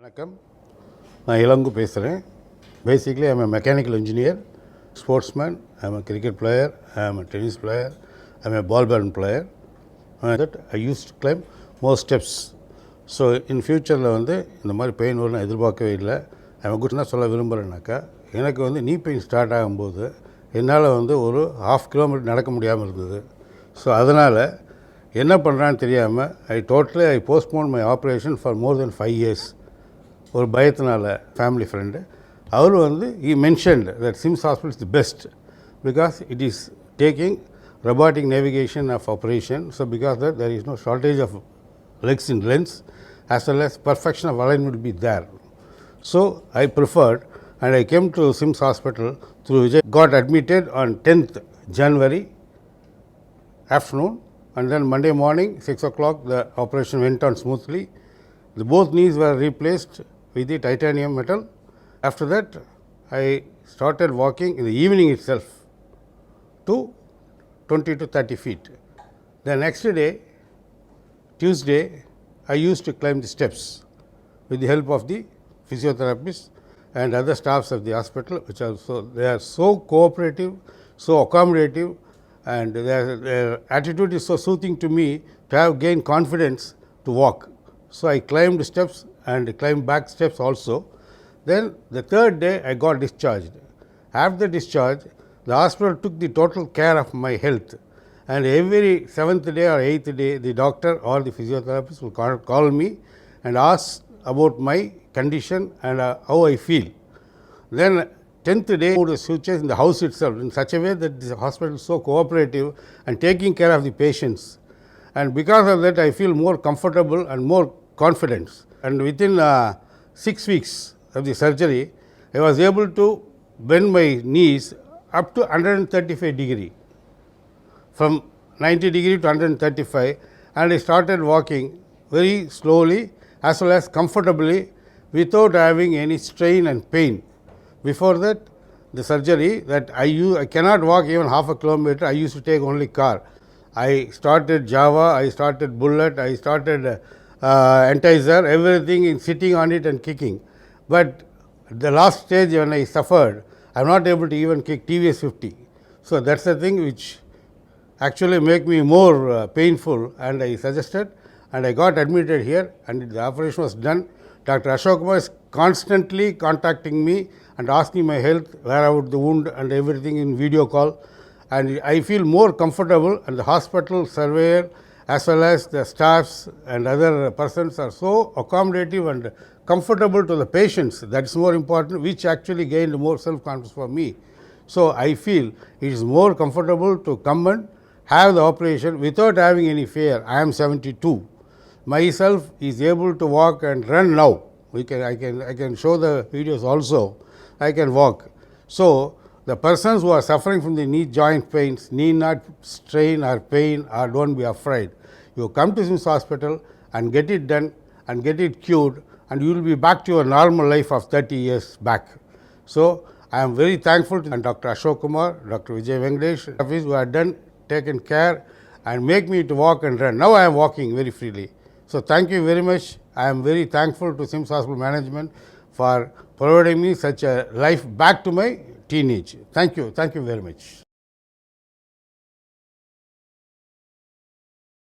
வணக்கம், நான் இளங்கு பேசுகிறேன். Basically, I am a mechanical engineer, sportsman, I am a cricket player, I am a tennis player, I am a ball badminton player. That I used to climb more steps. So, in future வந்து இந்த மாதிரி pain வரும்னு எதிர்பார்க்கவே இல்லை. I am a good என்ன சொல்ல விரும்புகிறேன்னாக்கா, எனக்கு வந்து நீ பெயின் ஸ்டார்ட் ஆகும்போது என்னால் வந்து ஒரு 1/2 கிலோமீட்டர் நடக்க முடியாமல் இருந்தது. ஸோ அதனால் என்ன பண்ணுறான்னு தெரியாமல் I postponed my operation for more than 5 years. ஒரு பயத்தினால ஃபேமிலி ஃப்ரெண்டு அவர் வந்து he mentioned that SIMS hospital is the best because it is taking robotic navigation of operation. So because that there is no shortage of legs in length as well as perfection of alignment will be there. So I preferred and I came to SIMS hospital through which I got admitted on 10th January afternoon, and then Monday morning 6 o'clock the operation went on smoothly. Both knees were replaced with the titanium metal. After that, I started walking in the evening itself to 20 to 30 feet. The next day, Tuesday, I used to climb the steps with the help of the physiotherapists and other staffs of the hospital, which they are so cooperative, so accommodative, and their attitude is so soothing to me to have gained confidence to walk. So I climbed steps and climbed back steps also. Then the third day I got discharged. After discharge, the hospital took the total care of my health, and every 7th day or 8th day the doctor or the physiotherapist will call me and ask about my condition and how I feel. Then 10th day I moved the switches in the house itself in such a way that the hospital is so cooperative and taking care of the patients. And because of that, I feel more comfortable and more confidence. And within 6 weeks of the surgery, I was able to bend my knees up to 135 degree, from 90 degree to 135, and I started walking very slowly as well as comfortably without having any strain and pain. Before that, the surgery that I cannot walk even half a kilometer. I used to take only car. I started Java, I started Bullet, I started Entizer, everything in sitting on it and kicking. But the last stage when I suffered, I am not able to even kick TVS 50. So that's the thing which actually make me more painful, and I suggested and I got admitted here and the operation was done. Dr. Ashok Kumar is constantly contacting me and asking my health, where about the wound and everything in video call. And I feel more comfortable, and the hospital surveyor as well as the staffs and other persons are so accommodative and comfortable to the patients. That is more important, which actually gained more self-confidence for me. So I feel it is more comfortable to come and have the operation without having any fear. I am 72. Myself is able to walk and run now. I can show the videos also. I can walk. So the persons who are suffering from the knee joint pains need not strain or pain or don't be afraid. You come to SIMS hospital and get it done and get it cured, and you will be back to your normal life of 30 years back. So I am very thankful to Dr. Ashok Kumar, Dr. Vijay Venkatesh, who have taken care and make me to walk and run. Now I am walking very freely. So thank you very much. I am very thankful to SIMS hospital management for providing me such a life back to my teenage. Thank you very much.